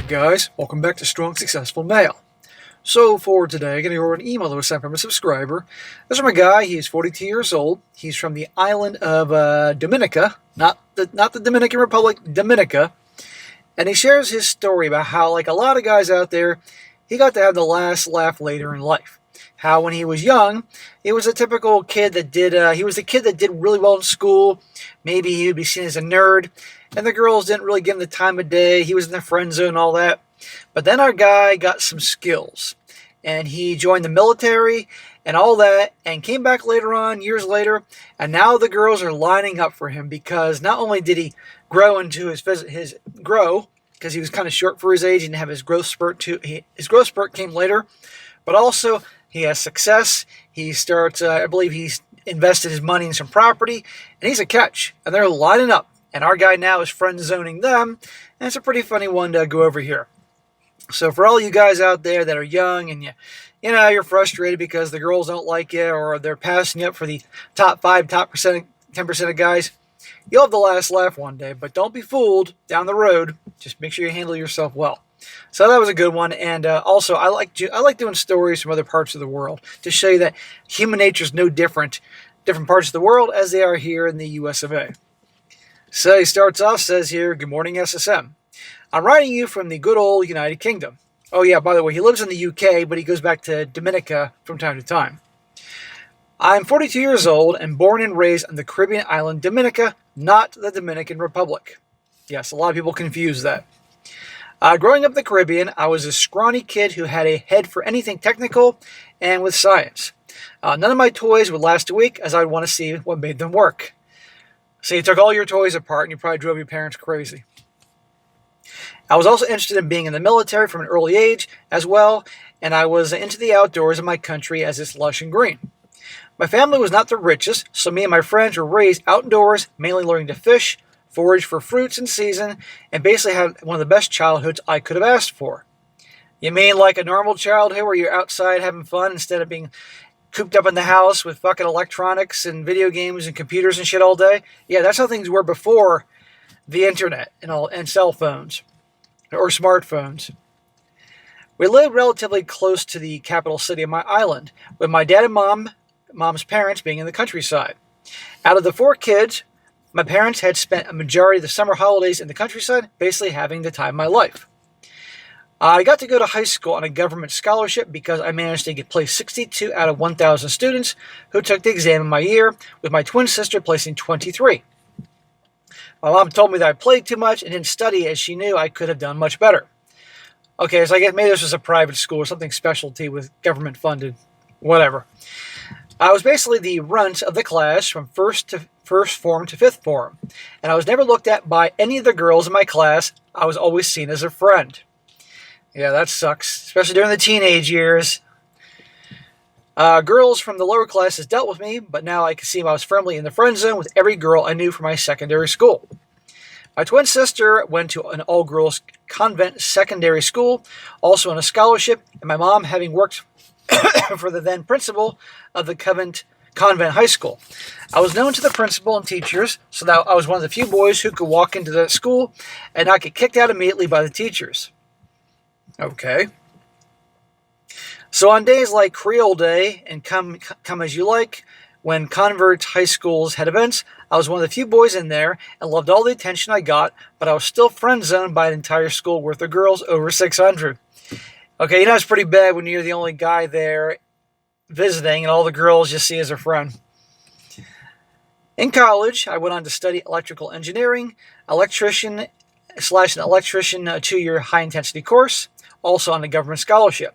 Alright guys, welcome back to Strong Successful Mail. So for today, I'm going to go over an email that was sent from a subscriber. This is from a guy, he's 42 years old. He's from the island of Dominica, not the Dominican Republic, Dominica. And he shares his story about how, like a lot of guys out there, he got to have the last laugh later in life. How when he was young, he was a typical kid that he was the kid that did really well in school. Maybe he would be seen as a nerd. And the girls didn't really give him the time of day. He was in the friend zone and all that. But then our guy got some skills. And he joined the military and all that. And came back later on, years later. And now the girls are lining up for him. Because not only did he grow into because he was kind of short for his age. He didn't have his growth spurt too. His growth spurt came later. But also, he has success. He starts, I believe he's invested his money in some property. And he's a catch. And they're lining up. And our guy now is friend zoning them. And it's a pretty funny one to go over here. So for all you guys out there that are young and you're frustrated because the girls don't like you or they're passing you up for the top 10% of guys, you'll have the last laugh one day. But don't be fooled down the road. Just make sure you handle yourself well. So that was a good one. And also, I like doing stories from other parts of the world to show you that human nature is no different parts of the world as they are here in the US of A. So he starts off, says here, "Good morning, SSM. I'm writing you from the good old United Kingdom." Oh yeah, by the way, he lives in the UK, but he goes back to Dominica from time to time. "I'm 42 years old and born and raised on the Caribbean island Dominica, not the Dominican Republic." Yes, a lot of people confuse that. Growing up in the Caribbean, I was a scrawny kid who had a head for anything technical and with science. None of my toys would last a week as I'd want to see what made them work. So you took all your toys apart and you probably drove your parents crazy. I was also interested in being in the military from an early age as well, and I was into the outdoors in my country as it's lush and green. My family was not the richest, so me and my friends were raised outdoors, mainly learning to fish, forage for fruits in season, and basically had one of the best childhoods I could have asked for. You mean like a normal childhood where you're outside having fun instead of being cooped up in the house with fucking electronics and video games and computers and shit all day? Yeah, that's how things were before the internet and cell phones or smartphones. We lived relatively close to the capital city of my island, with my dad and mom's parents being in the countryside. Out of the 4 kids, my parents had spent a majority of the summer holidays in the countryside, basically having the time of my life. I got to go to high school on a government scholarship because I managed to get placed 62 out of 1,000 students who took the exam in my year, with my twin sister placing 23. My mom told me that I played too much and didn't study as she knew I could have done much better. Okay, so I guess maybe this was a private school or something specialty with government funded, whatever. I was basically the runt of the class from first form to 5th form, and I was never looked at by any of the girls in my class. I was always seen as a friend. Yeah, that sucks, especially during the teenage years. Girls from the lower classes dealt with me, but now I can see I was firmly in the friend zone with every girl I knew from my secondary school. My twin sister went to an all-girls convent secondary school, also on a scholarship, and my mom having worked for the then principal of the convent high school. I was known to the principal and teachers, so that I was one of the few boys who could walk into that school and not get kicked out immediately by the teachers. Okay. So on days like Creole Day and Come As You Like, when convert high schools had events, I was one of the few boys in there and loved all the attention I got, but I was still friend zoned by an entire school worth of girls, over 600. Okay, it's pretty bad when you're the only guy there visiting and all the girls you see as a friend. In college, I went on to study electrical engineering, an electrician 2-year high-intensity course, also on a government scholarship.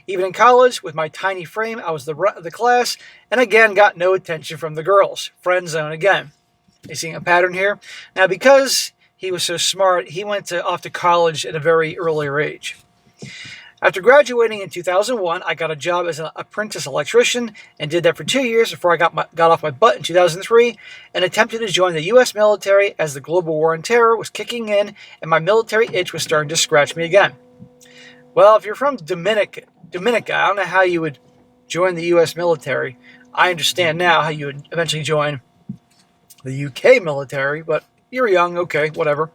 Even in college, with my tiny frame, I was the runt of the class, and again got no attention from the girls. Friend zone again. You seeing a pattern here? Now, because he was so smart, he went off to college at a very earlier age. After graduating in 2001, I got a job as an apprentice electrician and did that for 2 years before I got off my butt in 2003 and attempted to join the U.S. military as the global war on terror was kicking in and my military itch was starting to scratch me again. Well, if you're from Dominica, I don't know how you would join the U.S. military. I understand now how you would eventually join the UK military, but you're young, okay, whatever.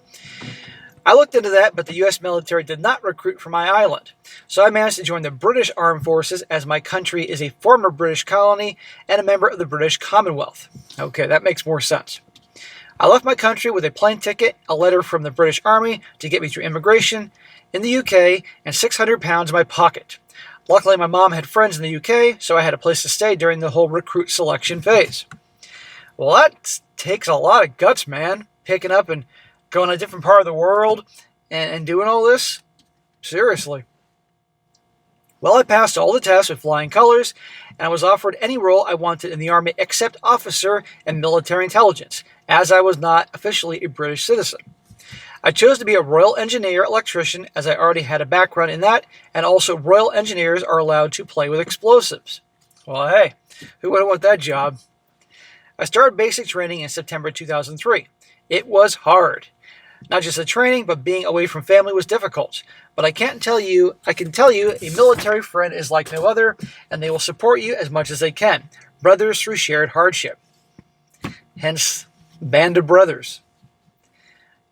I looked into that, but the U.S. military did not recruit for my island. So I managed to join the British Armed Forces, as my country is a former British colony and a member of the British Commonwealth. Okay, that makes more sense. I left my country with a plane ticket, a letter from the British Army to get me through immigration in the UK, and £600 in my pocket. Luckily, my mom had friends in the UK, so I had a place to stay during the whole recruit selection phase. Well, that takes a lot of guts, man. Picking up and going to a different part of the world and doing all this? Seriously. Well, I passed all the tests with flying colors, and I was offered any role I wanted in the Army except officer and military intelligence, as I was not officially a British citizen. I chose to be a Royal Engineer electrician, as I already had a background in that, and also Royal Engineers are allowed to play with explosives. Well, hey, who wouldn't want that job? I started basic training in September 2003. It was hard. Not just the training, but being away from family was difficult. But I can tell you, a military friend is like no other, and they will support you as much as they can. Brothers through shared hardship. Hence, Band of Brothers.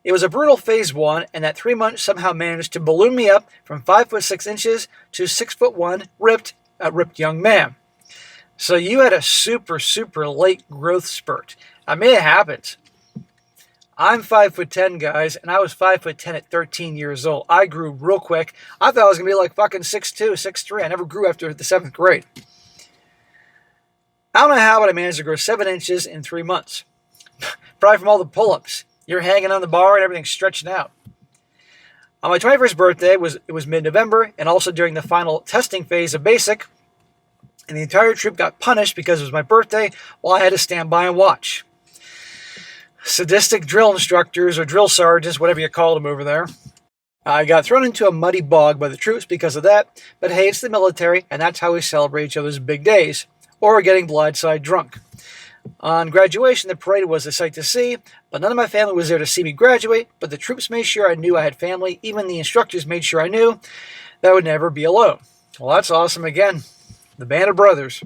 It was a brutal phase 1, and that 3 months somehow managed to balloon me up from 5 foot 6 inches to 6'1", ripped young man. So you had a super late growth spurt. I mean, it happens. I'm 5'10", guys, and I was 5'10" at 13 years old. I grew real quick. I thought I was going to be like fucking 6'2", 6'3". I never grew after the 7th grade. I don't know how, but I managed to grow 7 inches in 3 months. Probably from all the pull-ups. You're hanging on the bar and everything's stretching out. On my 21st birthday, it was mid-November, and also during the final testing phase of basic, and the entire troop got punished because it was my birthday while I had to stand by and watch. Sadistic drill instructors or drill sergeants, whatever you call them over there. I got thrown into a muddy bog by the troops because of that, but hey, it's the military, and that's how we celebrate each other's big days, or getting blindside drunk. On graduation, the parade was a sight to see, but none of my family was there to see me graduate, but the troops made sure I knew I had family. Even the instructors made sure I knew that I would never be alone. Well, that's awesome again. The Band of Brothers.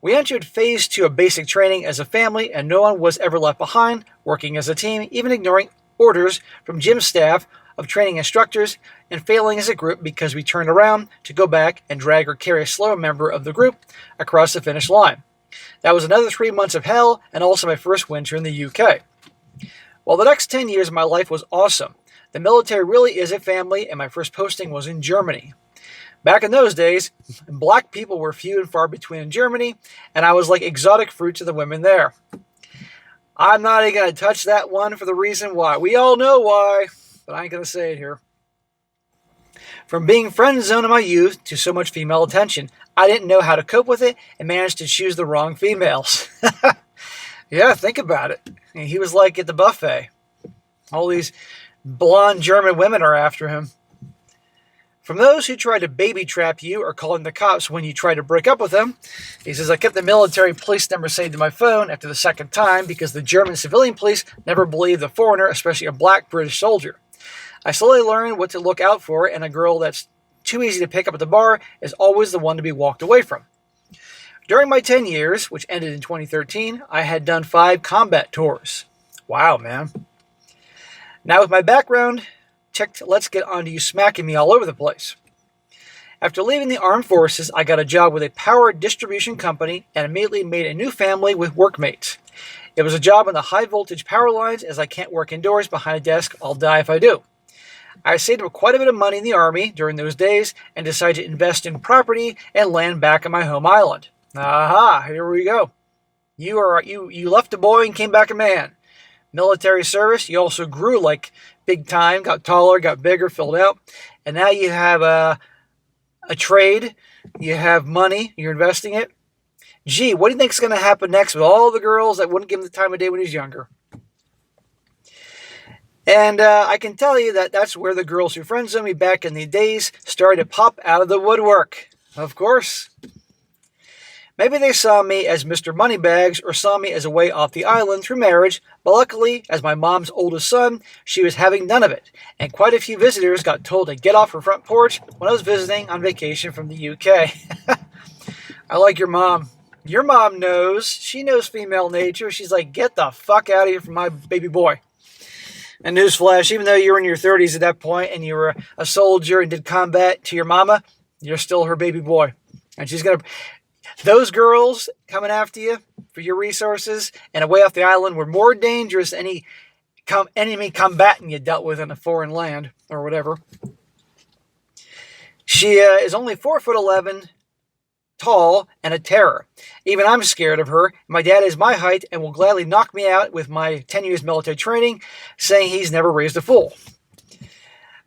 We entered phase 2 of basic training as a family, and no one was ever left behind, working as a team, even ignoring orders from gym staff of training instructors, and failing as a group because we turned around to go back and drag or carry a slower member of the group across the finish line. That was another 3 months of hell, and also my first winter in the UK. Well, the next 10 years of my life was awesome. The military really is a family, and my first posting was in Germany. Back in those days, black people were few and far between in Germany, and I was like exotic fruit to the women there. I'm not even going to touch that one for the reason why. We all know why, but I ain't going to say it here. From being friend zoned in my youth to so much female attention, I didn't know how to cope with it and managed to choose the wrong females. Yeah, think about it. He was like at the buffet. All these blonde German women are after him. From those who try to baby trap you or calling the cops when you try to break up with them, he says, I kept the military police number saved to my phone after the second time because the German civilian police never believed a foreigner, especially a black British soldier. I slowly learned what to look out for, and a girl that's too easy to pick up at the bar is always the one to be walked away from. During my 10 years, which ended in 2013, I had done 5 combat tours. Wow, man. Now with my background checked, let's get on to you smacking me all over the place. After leaving the armed forces, I got a job with a power distribution company and immediately made a new family with workmates. It was a job on the high voltage power lines, as I can't work indoors behind a desk. I'll die if I do. I saved up quite a bit of money in the Army during those days and decided to invest in property and land back on my home island. Aha, here we go. You left a boy and came back a man. Military service, you also grew like big time, got taller, got bigger, filled out, and now you have a trade, you have money, you're investing it. Gee, what do you think is going to happen next with all the girls that wouldn't give him the time of day when he was younger? And I can tell you that that's where the girls who friend-zoned me back in the days started to pop out of the woodwork. Of course. Maybe they saw me as Mr. Moneybags or saw me as a way off the island through marriage, but luckily, as my mom's oldest son, she was having none of it, and quite a few visitors got told to get off her front porch when I was visiting on vacation from the UK. I like your mom. Your mom knows. She knows female nature. She's like, get the fuck out of here from my baby boy. And newsflash, even though you were in your 30s at that point and you were a soldier and did combat to your mama, you're still her baby boy. And she's going to... Those girls coming after you for your resources and away off the island were more dangerous than any enemy combatant you dealt with in a foreign land or whatever. She is only 4'11", tall, and a terror. Even I'm scared of her. My dad is my height and will gladly knock me out with my 10 years military training, saying he's never raised a fool.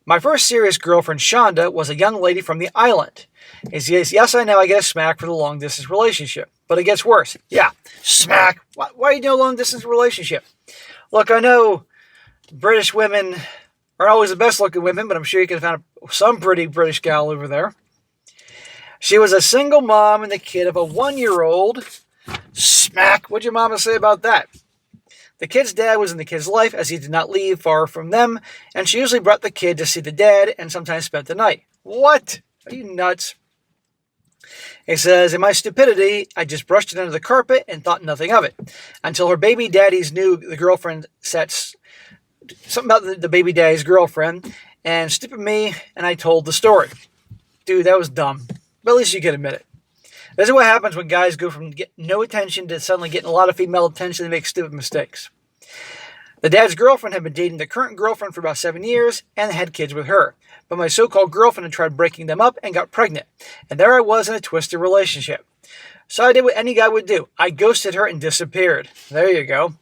My first serious girlfriend, Shonda, was a young lady from the island. Yes, I know I get a smack for the long-distance relationship, but it gets worse. Yeah, smack. Why are you doing a long-distance relationship? Look, I know British women aren't always the best-looking women, but I'm sure you can find some pretty British gal over there. She was a single mom and the kid of a 1-year-old. Smack. What'd your mama say about that? The kid's dad was in the kid's life as he did not leave far from them, and she usually brought the kid to see the dad and sometimes spent the night. What? Are you nuts? He says, in my stupidity, I just brushed it under the carpet and thought nothing of it. Until her baby daddies knew the girlfriend said something about the baby daddy's girlfriend, and stupid me, and I told the story. Dude, that was dumb. But at least you can admit it. This is what happens when guys go from getting no attention to suddenly getting a lot of female attention and make stupid mistakes. The dad's girlfriend had been dating the current girlfriend for about 7 years and had kids with her. But my so-called girlfriend had tried breaking them up and got pregnant. And there I was in a twisted relationship. So I did what any guy would do. I ghosted her and disappeared. There you go.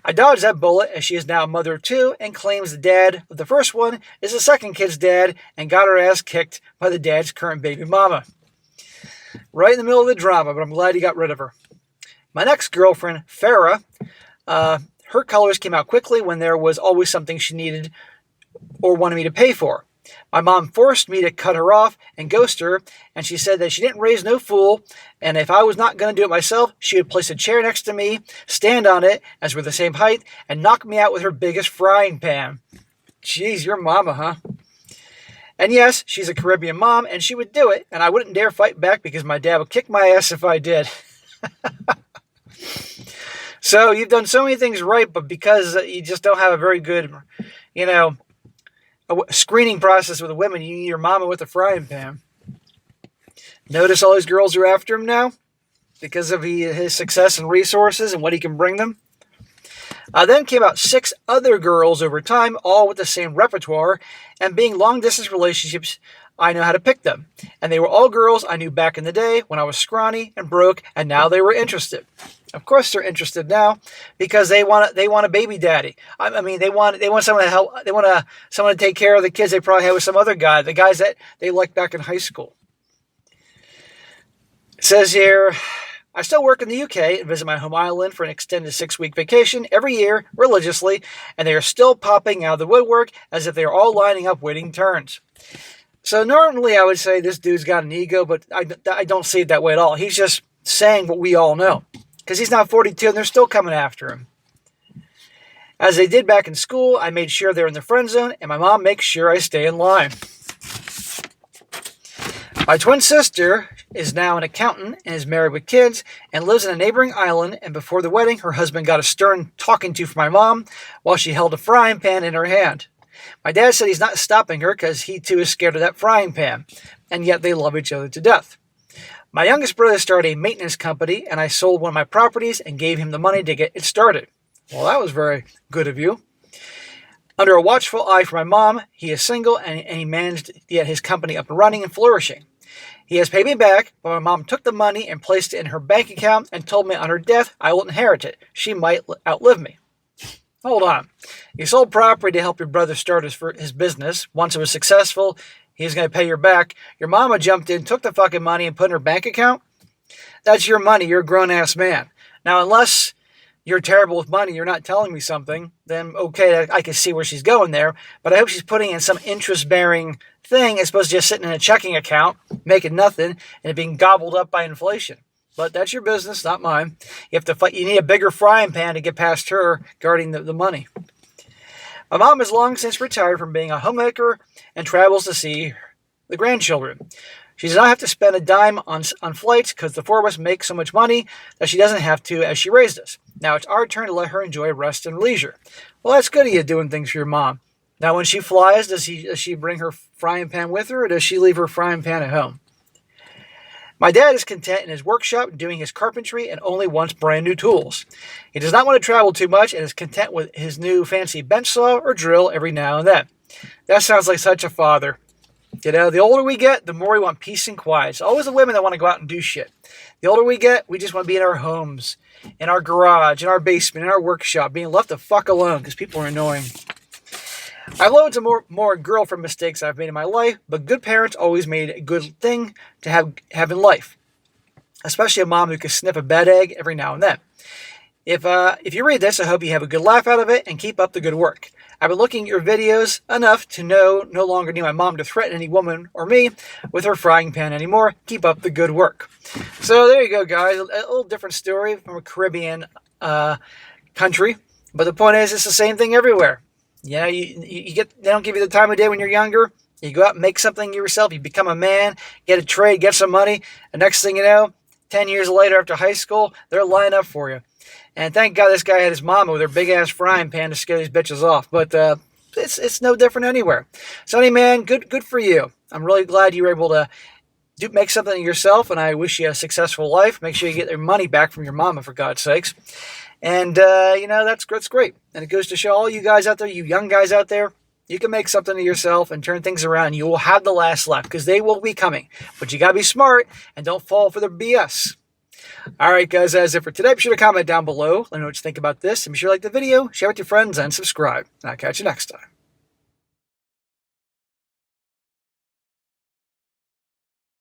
I dodged that bullet as she is now a mother of 2 and claims the dad of the first one is the second kid's dad and got her ass kicked by the dad's current baby mama. Right in the middle of the drama, but I'm glad he got rid of her. My next girlfriend, Farah, her colors came out quickly when there was always something she needed or wanted me to pay for. My mom forced me to cut her off and ghost her, and she said that she didn't raise no fool, and if I was not going to do it myself, she would place a chair next to me, stand on it, as we're the same height, and knock me out with her biggest frying pan. Jeez, your mama, huh? And yes, she's a Caribbean mom, and she would do it, and I wouldn't dare fight back because my dad would kick my ass if I did. So you've done so many things right, but because you just don't have a very good, a screening process with the women, you need your mama with a frying pan. Notice all these girls are after him now because of his success and resources and what he can bring them. Then came out 6 other girls over time, all with the same repertoire, and being long-distance relationships, I know how to pick them. And they were all girls I knew back in the day when I was scrawny and broke, and now they were interested. Of course they're interested now because they want a baby daddy. I mean, they want someone to help. They want someone to take care of the kids they probably had with some other guy, the guys that they liked back in high school. It says here, I still work in the UK and visit my home island for an extended 6-week vacation every year religiously, and they are still popping out of the woodwork as if they are all lining up waiting turns. So normally I would say this dude's got an ego, but I don't see it that way at all. He's just saying what we all know because he's now 42 and they're still coming after him. As they did back in school, I made sure they're in the friend zone, and my mom makes sure I stay in line. My twin sister is now an accountant and is married with kids and lives in a neighboring island, and before the wedding, her husband got a stern talking to from my mom while she held a frying pan in her hand. My dad said he's not stopping her because he too is scared of that frying pan, and yet they love each other to death. My youngest brother started a maintenance company, and I sold one of my properties and gave him the money to get it started. Well, that was very good of you. Under a watchful eye from my mom, he is single, and he managed to get his company up and running and flourishing. He has paid me back, but my mom took the money and placed it in her bank account and told me on her death I will inherit it. She might outlive me. Hold on. You sold property to help your brother start his business. Once it was successful, he was going to pay you back. Your mama jumped in, took the fucking money, and put it in her bank account? That's your money. You're a grown-ass man. Now, unless you're terrible with money, you're not telling me something, then okay, I can see where she's going there. But I hope she's putting in some interest-bearing thing as opposed to just sitting in a checking account, making nothing, and it being gobbled up by inflation. But that's your business, not mine. You have to fight. You need a bigger frying pan to get past her guarding the money. My mom has long since retired from being a homemaker and travels to see the grandchildren. She does not have to spend a dime on flights because the four of us make so much money that she doesn't have to as she raised us. Now it's our turn to let her enjoy rest and leisure. Well, that's good of you doing things for your mom. Now when she flies, does she bring her frying pan with her, or does she leave her frying pan at home? My dad is content in his workshop doing his carpentry and only wants brand new tools. He does not want to travel too much and is content with his new fancy bench saw or drill every now and then. That sounds like such a father. You know, the older we get, the more we want peace and quiet. It's always the women that want to go out and do shit. The older we get, we just want to be in our homes, in our garage, in our basement, in our workshop, being left the fuck alone because people are annoying. I've learned some more girlfriend mistakes I've made in my life, but good parents always made a good thing to have in life. Especially a mom who can sniff a bad egg every now and then. If you read this, I hope you have a good laugh out of it and keep up the good work. I've been looking at your videos enough to no longer need my mom to threaten any woman or me with her frying pan anymore. Keep up the good work. So there you go, guys. A little different story from a Caribbean country. But the point is, it's the same thing everywhere. You know, they don't give you the time of day when you're younger. You go out and make something yourself. You become a man, get a trade, get some money. And next thing you know, 10 years later after high school, they're lining up for you. And thank God this guy had his mama with her big-ass frying pan to scare these bitches off. But it's no different anywhere. Sonny, man, good for you. I'm really glad you were able to make something of yourself, and I wish you a successful life. Make sure you get your money back from your mama, for God's sakes. And, that's great. And it goes to show all you guys out there, you young guys out there, you can make something of yourself and turn things around. You will have the last laugh because they will be coming. But you got to be smart and don't fall for the BS. All right, guys, that's it for today. Be sure to comment down below. Let me know what you think about this. And be sure to like the video, share it with your friends, and subscribe. And I'll catch you next time.